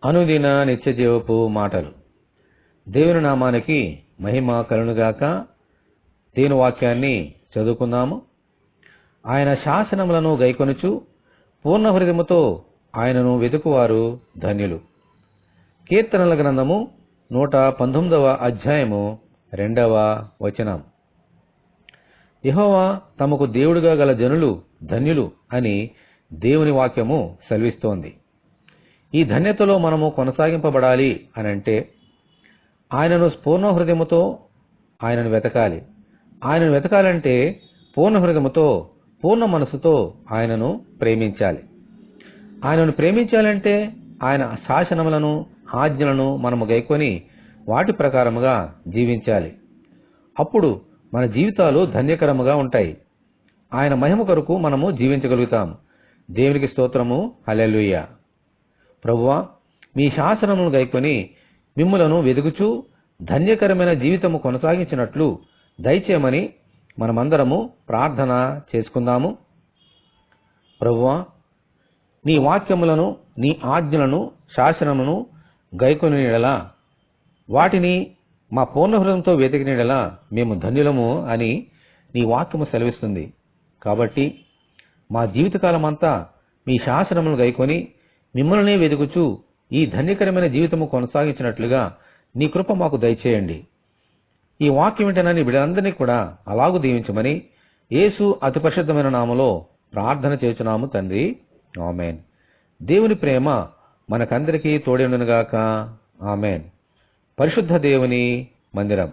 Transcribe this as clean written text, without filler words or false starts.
అనుదిన నిత్యజీవపు మాటలు. దేవుని నామానికి మహిమ కలుగునుగాక. దేవుని వాక్యాన్ని చదువుకుందాము. ఆయన శాసనములను గైకొనుచు పూర్ణ హృదయముతో ఆయనను వెతుకువారు ధన్యులు. కీర్తనల గ్రంథము 119వ అధ్యాయము 2వ వచనం. యెహోవా తమకు దేవుడుగా గల జనులు ధన్యులు అని దేవుని వాక్యము సెలవిస్తోంది. ఈ ధన్యతలో మనము కొనసాగింపబడాలి అనంటే ఆయనను పూర్ణ హృదయముతో ఆయనను వెతకాలి. ఆయనను వెతకాలంటే పూర్ణ హృదయముతో పూర్ణ మనసుతో ఆయనను ప్రేమించాలి. ఆయనను ప్రేమించాలంటే ఆయన శాసనములను ఆజ్ఞలను మనము గైకొని వాటి ప్రకారముగా జీవించాలి. అప్పుడు మన జీవితాలు ధన్యకరముగా ఉంటాయి. ఆయన మహిమ కొరకు మనము జీవించగలుగుతాం. దేవునికి స్తోత్రము. హల్లెలూయా. ప్రభువా, మీ శాసనమును గైకొని మిమ్ములను వెదుగుచూ ధన్యకరమైన జీవితము కొనసాగించినట్లు దయచేయమని మనమందరము ప్రార్థన చేసుకుందాము. ప్రభువా, నీ వాక్యములను నీ ఆజ్ఞలను శాసనమును గైకొని ఎడల వాటిని మా పూర్ణ హృదయంతో వెతికిన ఎడల మేము ధన్యులము అని నీ వాక్యము సెలవిస్తుంది. కాబట్టి మా జీవితకాలమంతా మీ శాసనమును గైకొని మిమ్మల్నే వెదుగుచూ ఈ ధన్యకరమైన జీవితము కొనసాగించినట్లుగా నీ కృప మాకు దయచేయండి. ఈ వాక్యం వింటనని బిడ్డలందరినీ కూడా అలాగూ దీవించమని యేసు అతి పరిశుద్ధమైన నామములో ప్రార్థన చేస్తున్నాము తండ్రి. ఆమేన్. దేవుని ప్రేమ మనకందరికీ తోడేండునుగాక. ఆమేన్. పరిశుద్ధ దేవుని మందిరం.